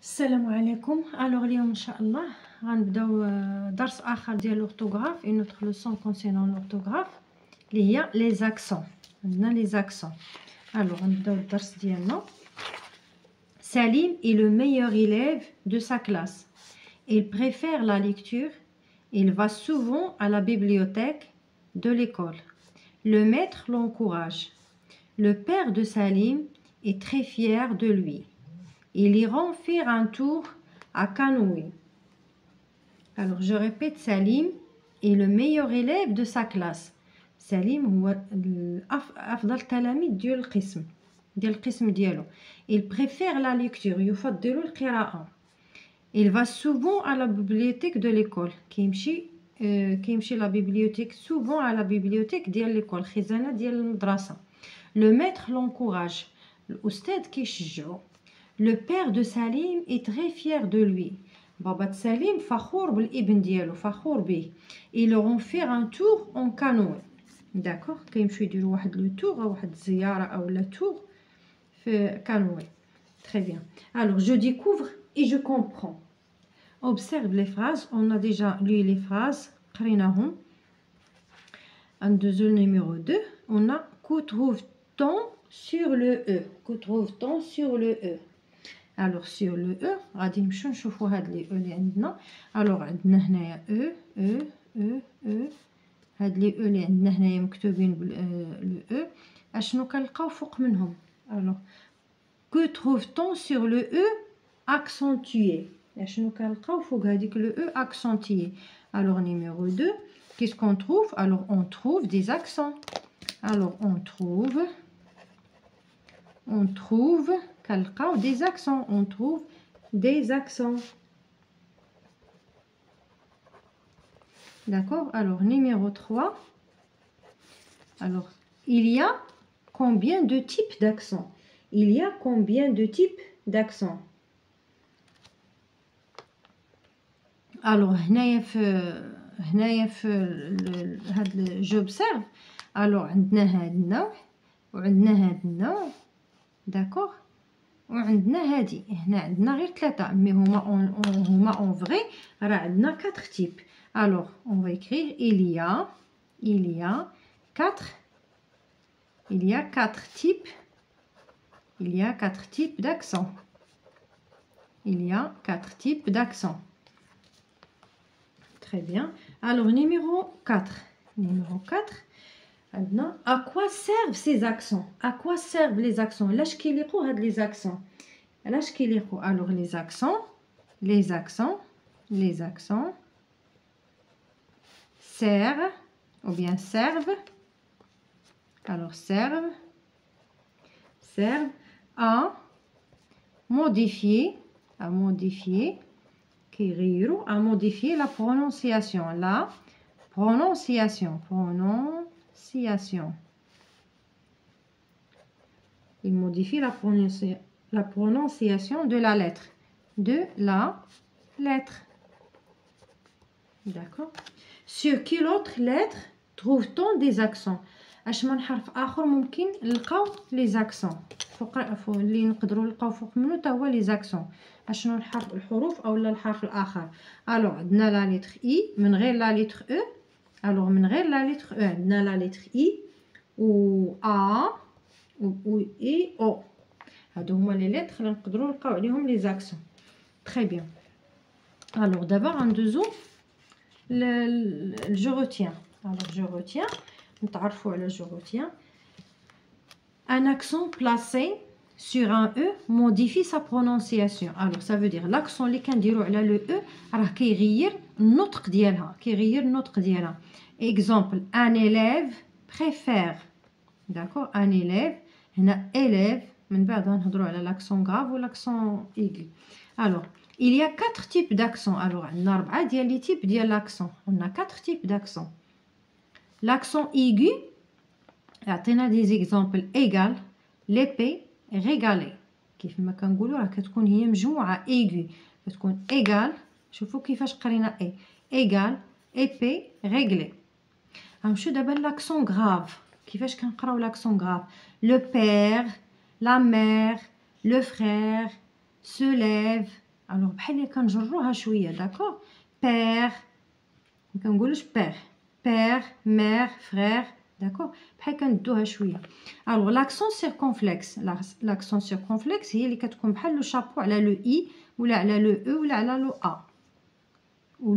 السلام عليكم. الوغ اليوم ان شاء الله غنبداو درس اخر ديال لورتوغراف اون اوتر لوسون كونسيرنون لورتوغراف اللي هي لي زاكسون. عندنا لي زاكسون. الوغ غنبداو الدرس ديالنا. Salim est le meilleur élève de sa classe. Il préfère la lecture. Il va souvent à la bibliothèque de l'école. Le maître l'encourage. Le père de Salim est très fier de lui. Ils iront faire un tour à canoë. Alors je répète, Salim est le meilleur élève de sa classe. Salim هو أفضل التلاميذ ديال القسم ديالو. Il préfère la lecture. يفضل القراءة. Il va souvent à la bibliothèque de l'école. كيمشي la bibliothèque souvent à la bibliothèque ديال l'école. خزانة ديال المدرسة. Le maître l'encourage. الأستاذ كيشجعو. Le père de Salim est très fier de lui. بابا سليم فخور بالابن ديالو، فخور به. Ils iront faire un tour en canoë. داكوغ، كيمشيو يديروا واحد لو تور او واحد الزياره او لا تور في canoë. Très bien. Alors je découvre et je comprends. Observe les phrases. On a déjà lu les phrases. قريناهم. Un deuxième numéro 2. On a que trouve-t-on sur le E. Que trouve-t-on sur le E. Alors sur le E غادي نمشيو نشوفوا هاد لي او اللي عندنا. الوغ عندنا هنايا او هاد لي او اللي عندنا هنايا مكتوبين بال او. اشنو كنلقاو فوق منهم؟ الوغ que trouve-t-on sur le E accentué. اشنو كنلقاو فوق هذيك لو او accentué. الوغ numéro 2 qu'est-ce qu'on trouve? Alors on trouve des accents. Alors on trouve des accents. On trouve des accents. D'accord? Alors, numéro 3. Alors, il y a combien de types d'accents? Il y a combien de types d'accents? Alors, هنايا في هاد j'observe. Alors, عندنا هاد النوع وعندنا هاد النوع. داكوغ، وعندنا هادي. هنا عندنا غير 3 مي هما اون فري راه عندنا 4 تيب. الوغ اون va écrire il y a 4 types. Il y a 4 types d'accents. Il y a 4 types d'accents. Très bien. Alors numéro 4. À quoi servent ces accents? À quoi servent les accents? لاش كيليقوا هاد les accents؟ لاش كيليقوا؟ alors les accents servent ou bien servent. Alors servent à modifier كيغيروا à modifier la prononciation. Il modifie la prononciation de la lettre. D'accord. Sur quelle autre lettre trouve-t-on des accents? اش من حرف اخر ممكن نلقاو لي زاكسون فوق اللي نقدروا نلقاو فوق منه حتى هو لي زاكسون؟ اشنو الحروف او الحرف الاخر؟ الوغ عندنا لا لتر اي من غير لا لتر او. الوغ من غير لا لتر او عندنا لا لتر اي و ا و اي او. هادو هما لي لتر اللي نقدروا نلقاو عليهم لي زاكسون. تري بيان. الوغ دابا غندوزو جو روتيان. الوغ جو روتيان نتعرفوا على جو روتيان. Un accent placé sur un E modifie sa prononciation. Alors ça veut dire l'accent اللي كنديروا على لو E راه كيغير النطق ديالها. Exemple, un élève préfère. D'accord? Un élève. هنا élève. من بعد غنهضروا على l'accent grave ou l'accent aigu. Alors, il y a 4 types d'accents. Alors عندنا 4 ديال لي تيب ديال l'accent. On a 4 types d'accents. L'accent aigu, عطينا des exemples égal, l'épée, régalé. كيف ما كنقولوا راه كتكون هي مجموعه aigu. كتكون égal. شوفوا كيفاش قرينا اي égal, épée, réglé. غنمشيو دابا l'accent grave. كيفاش كنقراو l'accent grave? Le père, la mère, le frère se lève, الوغ بحال اللي كنجروها شويه داكوغ. بير ما كنقولوش بير، بير مير فرير داكوغ، بحال كندوها شويه. الوغ لاكسون سيركونفلكس، لاكسون سيركونفلكس هي اللي كتكون بحال لو شابو على لو اي ولا على لو او ولا على لو ا ou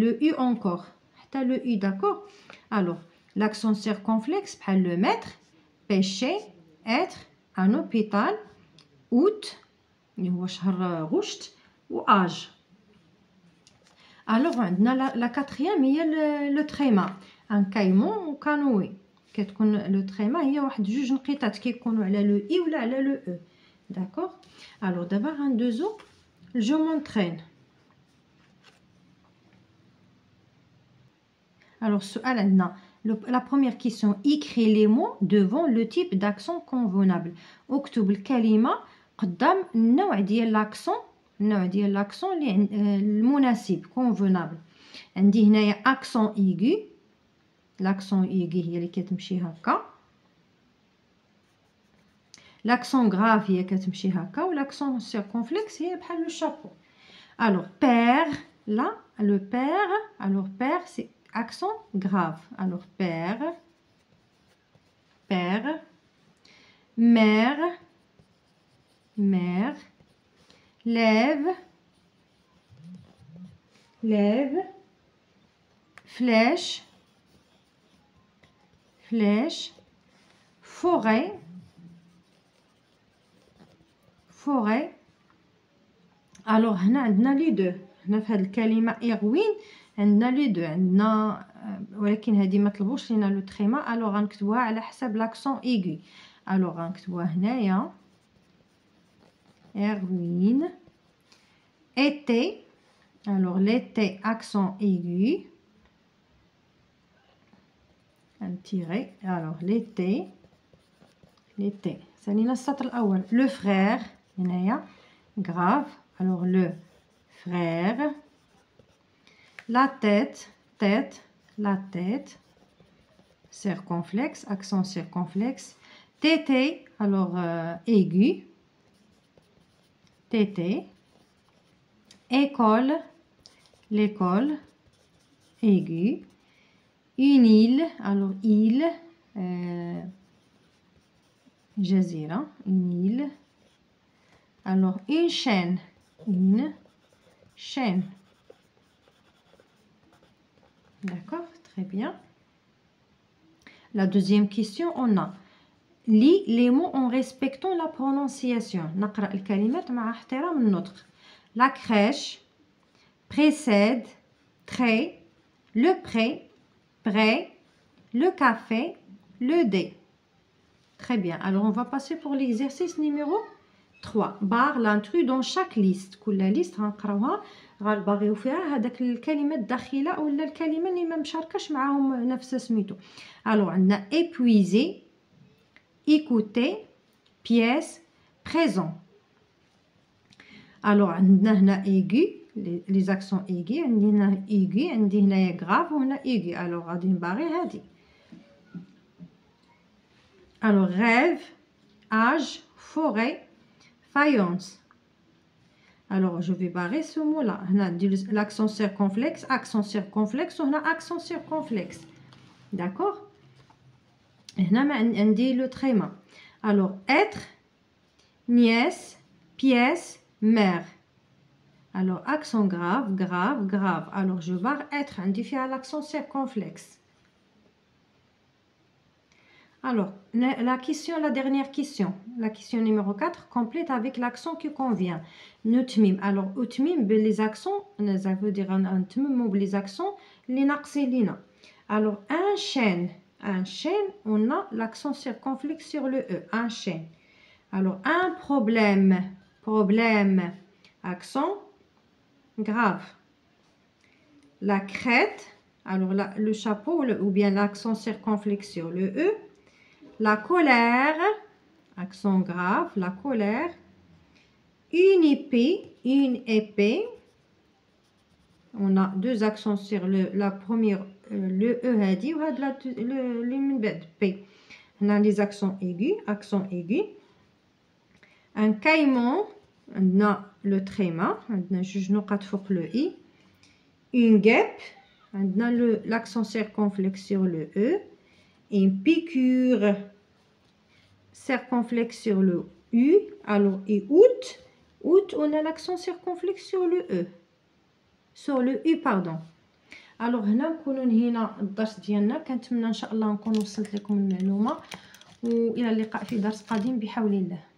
le u encore حتى le u d'accord. alors l'accent circonflexe بحال le maître, pêcher, être, un hôpital, août اللي هو شهر غشت و âge. alors عندنا la quatrième هي le tréma, un caïman و canoë. كتكون لو تريما هي واحد جوج نقيطات كيكونوا على لو اي ولا على لو او داكوغ. alors دابا غندوزو je m'entraîne. Alors, la première question, écris les mots devant le type d'accent convenable. اكتب الكلمة قدام النوع ديال l'accent المناسب convenable. عندي هنايا accent aigu. l'accent aigu هي اللي كتمشي هكا. l'accent grave هي كتمشي هكا و l'accent circonflexe هي بحال le chapeau. Alors, père, là, le père, alors père c'est accent grave. alors père, père, mère, mère, lève, lève, flèche, flèche, forêt, forêt. alors هنا عندنا لي دو، هنا في هاد الكلمة إغوين عندنا لي دو، عندنا ولكن هادي ما طلبوش لينا لو تريما. الوغ غنكتبوها على حساب لاكسون ايغي. الوغ غنكتبوها هنايا إغوين été. الوغ l'été accent aigu un tiré. الوغ l'été سالينا السطر الاول. لو فرير هنايا grave. الوغ لو frère. la tête, tête, la tête, circonflexe, accent circonflexe. tété, alors aigu, tété. école, l'école, aigu. une île, alors île, jazira, une île. alors une chaîne d'accord, très bien. La deuxième question, on a lis les mots en respectant la prononciation. نقرأ الكلمات مع احترام النطق. la crèche, précède, trait, le pré, prêt, le café, le dé. Très bien. Alors on va passer pour l'exercice numéro 3. barre l'intrus dans chaque liste. كل liste غنقراوها غنباغيو فيها هذاك الكلمه الداخله ولا الكلمه اللي ما مشاركاش معاهم نفس سميتو. الو عندنا épuiser, écouter, pièce, présent. الو عندنا هنا aigu, les accents aigus. عندي هنا aigu, عندي هنايا grave وهنا aigu. الو غادي نباغي هادي. الو rêve, âge, forêt, faïence. Alors, je vais barrer ce mot-là. L'accent circonflexe, accent circonflexe, on a accent circonflexe. D'accord? On dit le tréma. Alors, être, nièce, pièce, mère. Alors, accent grave, grave, grave. Alors, je barre être, on dit l'accent circonflexe. Alors, la dernière question, la question numéro 4, complète avec l'accent qui convient. Nutmim. Alors, utmim, les accents, ça veut dire un les accents, les naqsilina. Alors, un chêne, on a l'accent circonflexe sur le E, un chêne. Alors, un problème, accent grave. La crête, alors le chapeau ou bien l'accent circonflexe sur le E. La colère, accent grave, la colère. Une épée. On a deux accents sur la première, le E hadi ou le P. On a les accents aigus, accent aigu. Un caïman, عندنا لو تريما، عندنا جوج نقط فوق لو اي، اون غاب، عندنا l'accent circonflexe sur le e، une piqûre circonflexe sur le u. Alors et août on a l'accent circonflexe sur le e، sur le u pardon. alors هنا نكونوا نهينا الدرس ديالنا. كنتمنى ان شاء الله نكون وصلت لكم المعلومه، والى اللقاء في درس قادم بحول الله.